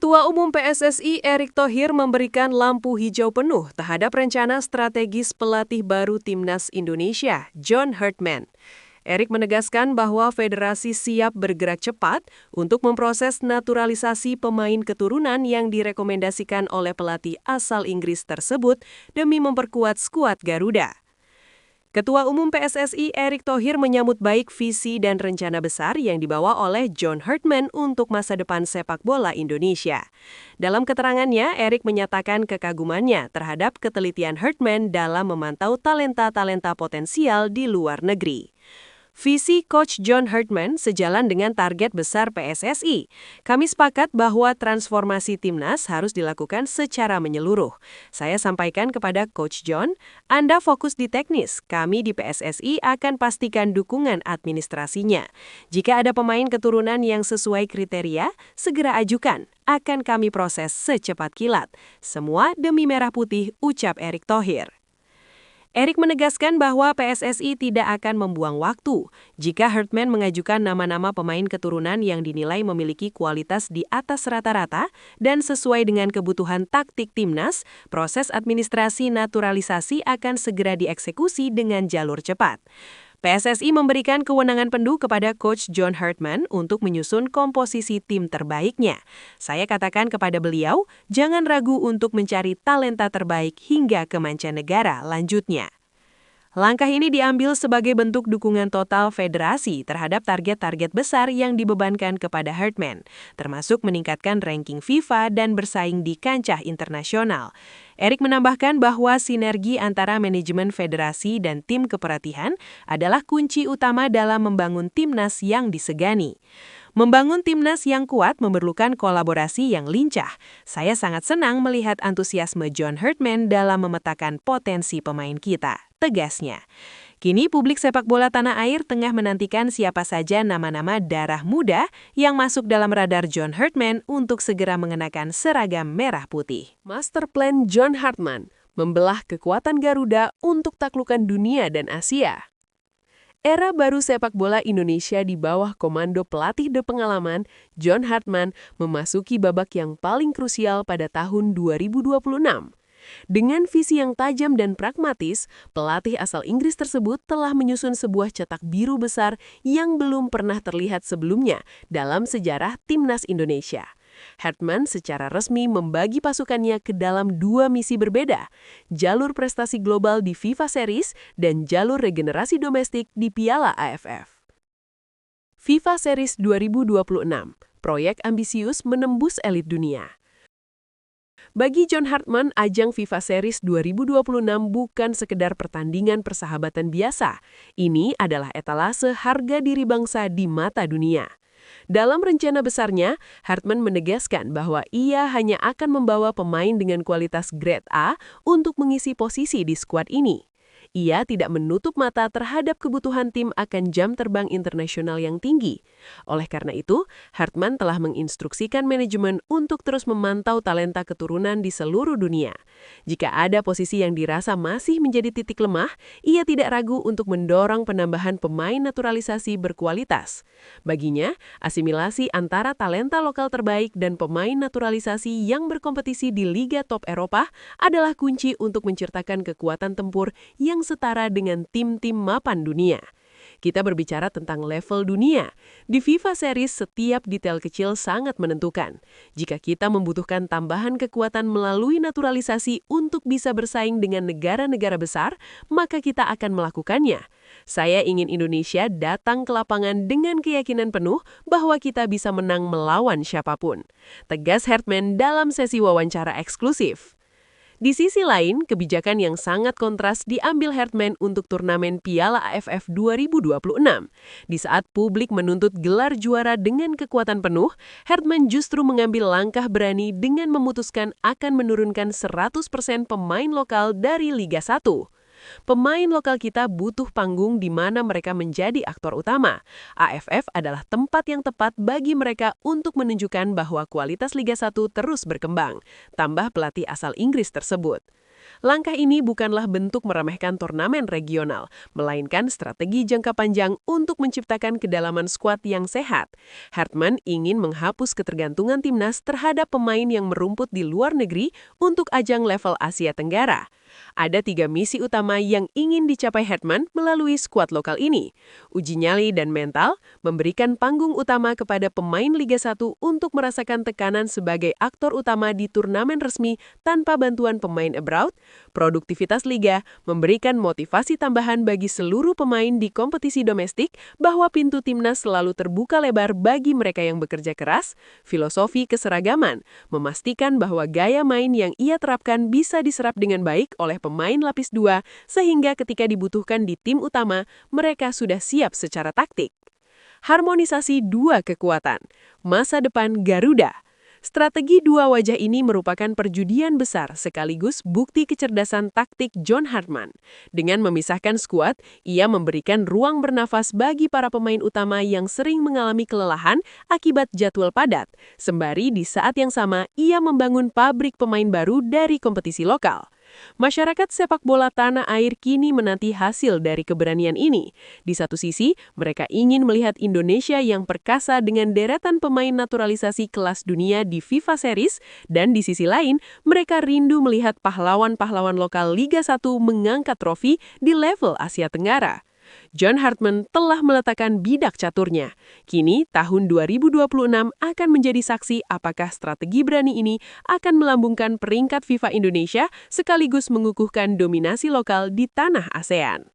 Ketua Umum PSSI Erick Thohir memberikan lampu hijau penuh terhadap rencana strategis pelatih baru Timnas Indonesia, John Hartman. Erick menegaskan bahwa federasi siap bergerak cepat untuk memproses naturalisasi pemain keturunan yang direkomendasikan oleh pelatih asal Inggris tersebut demi memperkuat skuad Garuda. Ketua Umum PSSI Erick Thohir menyambut baik visi dan rencana besar yang dibawa oleh John Hartman untuk masa depan sepak bola Indonesia. Dalam keterangannya, Erick menyatakan kekagumannya terhadap ketelitian Hartman dalam memantau talenta-talenta potensial di luar negeri. Visi Coach John Hartman sejalan dengan target besar PSSI. Kami sepakat bahwa transformasi timnas harus dilakukan secara menyeluruh. Saya sampaikan kepada Coach John, Anda fokus di teknis, kami di PSSI akan pastikan dukungan administrasinya. Jika ada pemain keturunan yang sesuai kriteria, segera ajukan. Akan kami proses secepat kilat. Semua demi merah putih, ucap Erick Thohir. Erick menegaskan bahwa PSSI tidak akan membuang waktu jika Hartman mengajukan nama-nama pemain keturunan yang dinilai memiliki kualitas di atas rata-rata dan sesuai dengan kebutuhan taktik timnas, proses administrasi naturalisasi akan segera dieksekusi dengan jalur cepat. PSSI memberikan kewenangan penuh kepada Coach John Hartman untuk menyusun komposisi tim terbaiknya. Saya katakan kepada beliau, jangan ragu untuk mencari talenta terbaik hingga ke mancanegara, lanjutnya. Langkah ini diambil sebagai bentuk dukungan total federasi terhadap target-target besar yang dibebankan kepada Hartman, termasuk meningkatkan ranking FIFA dan bersaing di kancah internasional. Erick menambahkan bahwa sinergi antara manajemen federasi dan tim kepelatihan adalah kunci utama dalam membangun timnas yang disegani. Membangun timnas yang kuat memerlukan kolaborasi yang lincah. Saya sangat senang melihat antusiasme John Hartman dalam memetakan potensi pemain kita, tegasnya. Kini publik sepak bola tanah air tengah menantikan siapa saja nama-nama darah muda yang masuk dalam radar John Hartman untuk segera mengenakan seragam merah putih. Master Plan John Hartman membelah kekuatan Garuda untuk taklukan dunia dan Asia. Era baru sepak bola Indonesia di bawah komando pelatih berpengalaman, John Hartman memasuki babak yang paling krusial pada tahun 2026. Dengan visi yang tajam dan pragmatis, pelatih asal Inggris tersebut telah menyusun sebuah cetak biru besar yang belum pernah terlihat sebelumnya dalam sejarah Timnas Indonesia. Hartman secara resmi membagi pasukannya ke dalam dua misi berbeda, jalur prestasi global di FIFA Series dan jalur regenerasi domestik di Piala AFF. FIFA Series 2026, proyek ambisius menembus elit dunia. Bagi John Hartman, ajang FIFA Series 2026 bukan sekedar pertandingan persahabatan biasa. Ini adalah etalase harga diri bangsa di mata dunia. Dalam rencana besarnya, Hartman menegaskan bahwa ia hanya akan membawa pemain dengan kualitas grade A untuk mengisi posisi di skuad ini. Ia tidak menutup mata terhadap kebutuhan tim akan jam terbang internasional yang tinggi. Oleh karena itu, Hartman telah menginstruksikan manajemen untuk terus memantau talenta keturunan di seluruh dunia. Jika ada posisi yang dirasa masih menjadi titik lemah, ia tidak ragu untuk mendorong penambahan pemain naturalisasi berkualitas. Baginya, asimilasi antara talenta lokal terbaik dan pemain naturalisasi yang berkompetisi di Liga Top Eropa adalah kunci untuk menciptakan kekuatan tempur yang setara dengan tim-tim mapan dunia. Kita berbicara tentang level dunia. Di FIFA Series, setiap detail kecil sangat menentukan. Jika kita membutuhkan tambahan kekuatan melalui naturalisasi untuk bisa bersaing dengan negara-negara besar, maka kita akan melakukannya. Saya ingin Indonesia datang ke lapangan dengan keyakinan penuh bahwa kita bisa menang melawan siapapun. Tegas Hartman dalam sesi wawancara eksklusif. Di sisi lain, kebijakan yang sangat kontras diambil Hartman untuk turnamen Piala AFF 2026. Di saat publik menuntut gelar juara dengan kekuatan penuh, Hartman justru mengambil langkah berani dengan memutuskan akan menurunkan 100% pemain lokal dari Liga 1. Pemain lokal kita butuh panggung di mana mereka menjadi aktor utama. AFF adalah tempat yang tepat bagi mereka untuk menunjukkan bahwa kualitas Liga 1 terus berkembang, tambah pelatih asal Inggris tersebut. Langkah ini bukanlah bentuk meremehkan turnamen regional, melainkan strategi jangka panjang untuk menciptakan kedalaman skuad yang sehat. Hartman ingin menghapus ketergantungan timnas terhadap pemain yang merumput di luar negeri untuk ajang level Asia Tenggara. Ada 3 misi utama yang ingin dicapai Hartman melalui skuad lokal ini. Uji nyali dan mental, memberikan panggung utama kepada pemain Liga 1 untuk merasakan tekanan sebagai aktor utama di turnamen resmi tanpa bantuan pemain abroad, produktivitas Liga, memberikan motivasi tambahan bagi seluruh pemain di kompetisi domestik bahwa pintu timnas selalu terbuka lebar bagi mereka yang bekerja keras, filosofi keseragaman, memastikan bahwa gaya main yang ia terapkan bisa diserap dengan baik oleh pemain lapis 2 sehingga ketika dibutuhkan di tim utama, mereka sudah siap secara taktik. Harmonisasi 2 kekuatan, masa depan Garuda. Strategi 2 wajah ini merupakan perjudian besar sekaligus bukti kecerdasan taktik John Hartman. Dengan memisahkan skuad, ia memberikan ruang bernafas bagi para pemain utama yang sering mengalami kelelahan akibat jadwal padat. Sembari di saat yang sama, ia membangun pabrik pemain baru dari kompetisi lokal. Masyarakat sepak bola tanah air kini menanti hasil dari keberanian ini. Di satu sisi, mereka ingin melihat Indonesia yang perkasa dengan deretan pemain naturalisasi kelas dunia di FIFA Series, dan di sisi lain, mereka rindu melihat pahlawan-pahlawan lokal Liga 1 mengangkat trofi di level Asia Tenggara. John Hartman telah meletakkan bidak caturnya. Kini, tahun 2026 akan menjadi saksi apakah strategi berani ini akan melambungkan peringkat FIFA Indonesia sekaligus mengukuhkan dominasi lokal di tanah ASEAN.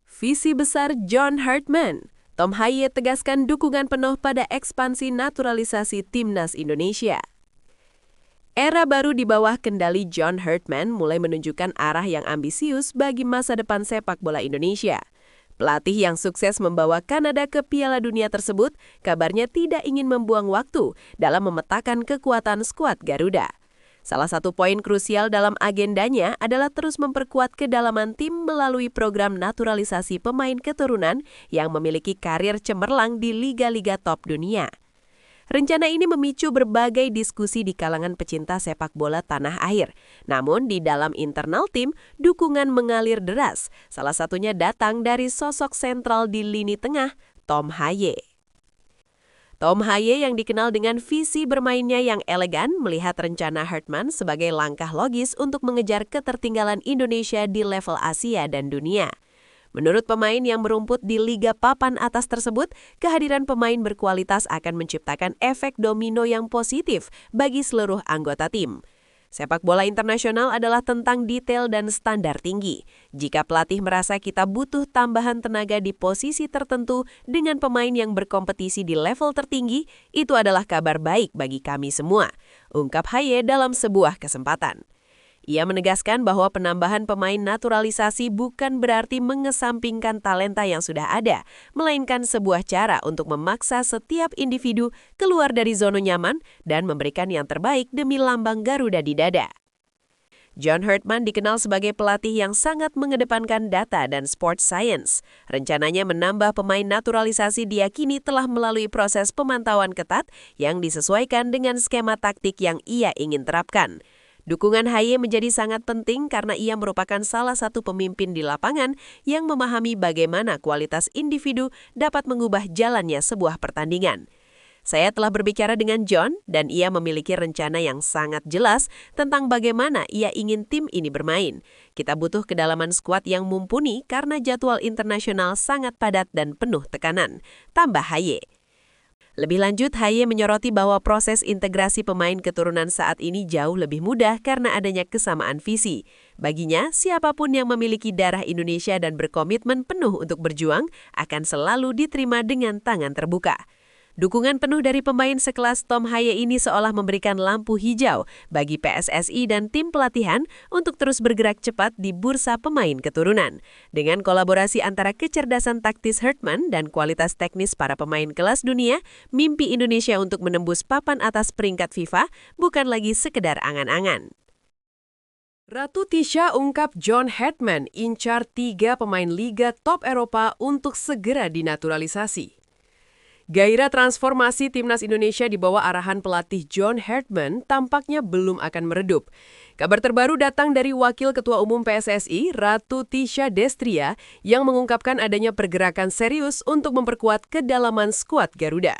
Visi besar John Hartman. Tom Hye tegaskan dukungan penuh pada ekspansi naturalisasi timnas Indonesia. Era baru di bawah kendali John Hartman mulai menunjukkan arah yang ambisius bagi masa depan sepak bola Indonesia. Pelatih yang sukses membawa Kanada ke Piala Dunia tersebut kabarnya tidak ingin membuang waktu dalam memetakan kekuatan skuad Garuda. Salah satu poin krusial dalam agendanya adalah terus memperkuat kedalaman tim melalui program naturalisasi pemain keturunan yang memiliki karir cemerlang di liga-liga top dunia. Rencana ini memicu berbagai diskusi di kalangan pecinta sepak bola tanah air. Namun di dalam internal tim, dukungan mengalir deras. Salah satunya datang dari sosok sentral di lini tengah, Tom Hye. Tom Hye yang dikenal dengan visi bermainnya yang elegan melihat rencana Hartman sebagai langkah logis untuk mengejar ketertinggalan Indonesia di level Asia dan dunia. Menurut pemain yang merumput di liga papan atas tersebut, kehadiran pemain berkualitas akan menciptakan efek domino yang positif bagi seluruh anggota tim. Sepak bola internasional adalah tentang detail dan standar tinggi. Jika pelatih merasa kita butuh tambahan tenaga di posisi tertentu dengan pemain yang berkompetisi di level tertinggi, itu adalah kabar baik bagi kami semua, ungkap Hye dalam sebuah kesempatan. Ia menegaskan bahwa penambahan pemain naturalisasi bukan berarti mengesampingkan talenta yang sudah ada, melainkan sebuah cara untuk memaksa setiap individu keluar dari zona nyaman dan memberikan yang terbaik demi lambang Garuda di dada. John Hartman dikenal sebagai pelatih yang sangat mengedepankan data dan sports science. Rencananya menambah pemain naturalisasi diyakini telah melalui proses pemantauan ketat yang disesuaikan dengan skema taktik yang ia ingin terapkan. Dukungan Hye menjadi sangat penting karena ia merupakan salah satu pemimpin di lapangan yang memahami bagaimana kualitas individu dapat mengubah jalannya sebuah pertandingan. Saya telah berbicara dengan John dan ia memiliki rencana yang sangat jelas tentang bagaimana ia ingin tim ini bermain. Kita butuh kedalaman skuad yang mumpuni karena jadwal internasional sangat padat dan penuh tekanan, tambah Hye. Lebih lanjut, Hye menyoroti bahwa proses integrasi pemain keturunan saat ini jauh lebih mudah karena adanya kesamaan visi. Baginya, siapapun yang memiliki darah Indonesia dan berkomitmen penuh untuk berjuang akan selalu diterima dengan tangan terbuka. Dukungan penuh dari pemain sekelas Tom Hye ini seolah memberikan lampu hijau bagi PSSI dan tim pelatihan untuk terus bergerak cepat di bursa pemain keturunan. Dengan kolaborasi antara kecerdasan taktis Hartman dan kualitas teknis para pemain kelas dunia, mimpi Indonesia untuk menembus papan atas peringkat FIFA bukan lagi sekedar angan-angan. Ratu Tisha ungkap John Hartman incar 3 pemain liga top Eropa untuk segera dinaturalisasi. Gairah transformasi timnas Indonesia di bawah arahan pelatih John Hartman tampaknya belum akan meredup. Kabar terbaru datang dari Wakil Ketua Umum PSSI, Ratu Tisha Destria, yang mengungkapkan adanya pergerakan serius untuk memperkuat kedalaman skuad Garuda.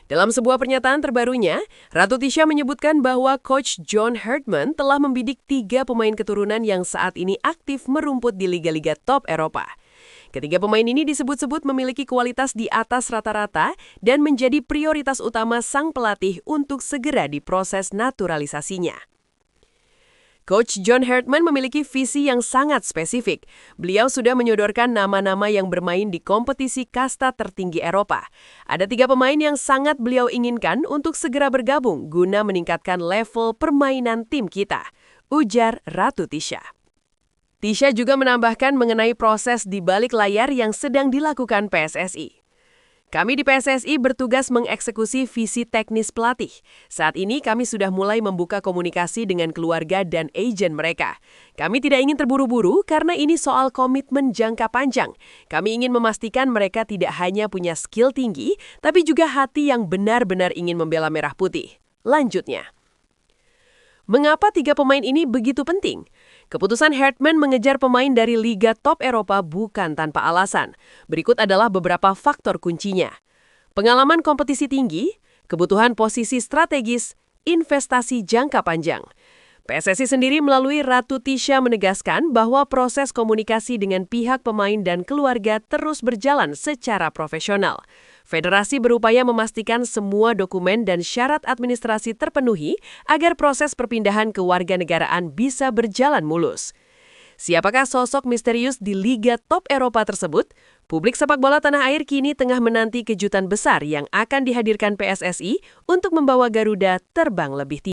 Dalam sebuah pernyataan terbarunya, Ratu Tisha menyebutkan bahwa Coach John Hartman telah membidik 3 pemain keturunan yang saat ini aktif merumput di liga-liga top Eropa. Ketiga pemain ini disebut-sebut memiliki kualitas di atas rata-rata dan menjadi prioritas utama sang pelatih untuk segera diproses naturalisasinya. Coach John Hartman memiliki visi yang sangat spesifik. Beliau sudah menyodorkan nama-nama yang bermain di kompetisi kasta tertinggi Eropa. Ada 3 pemain yang sangat beliau inginkan untuk segera bergabung guna meningkatkan level permainan tim kita, ujar Ratu Tisha. Tisha juga menambahkan mengenai proses di balik layar yang sedang dilakukan PSSI. Kami di PSSI bertugas mengeksekusi visi teknis pelatih. Saat ini kami sudah mulai membuka komunikasi dengan keluarga dan agen mereka. Kami tidak ingin terburu-buru karena ini soal komitmen jangka panjang. Kami ingin memastikan mereka tidak hanya punya skill tinggi, tapi juga hati yang benar-benar ingin membela merah putih. Lanjutnya. Mengapa 3 pemain ini begitu penting? Keputusan Hartman mengejar pemain dari Liga Top Eropa bukan tanpa alasan. Berikut adalah beberapa faktor kuncinya. Pengalaman kompetisi tinggi, kebutuhan posisi strategis, investasi jangka panjang. PSSI sendiri melalui Ratu Tisha menegaskan bahwa proses komunikasi dengan pihak pemain dan keluarga terus berjalan secara profesional. Federasi berupaya memastikan semua dokumen dan syarat administrasi terpenuhi agar proses perpindahan kewarganegaraan bisa berjalan mulus. Siapakah sosok misterius di Liga Top Eropa tersebut? Publik sepak bola tanah air kini tengah menanti kejutan besar yang akan dihadirkan PSSI untuk membawa Garuda terbang lebih tinggi.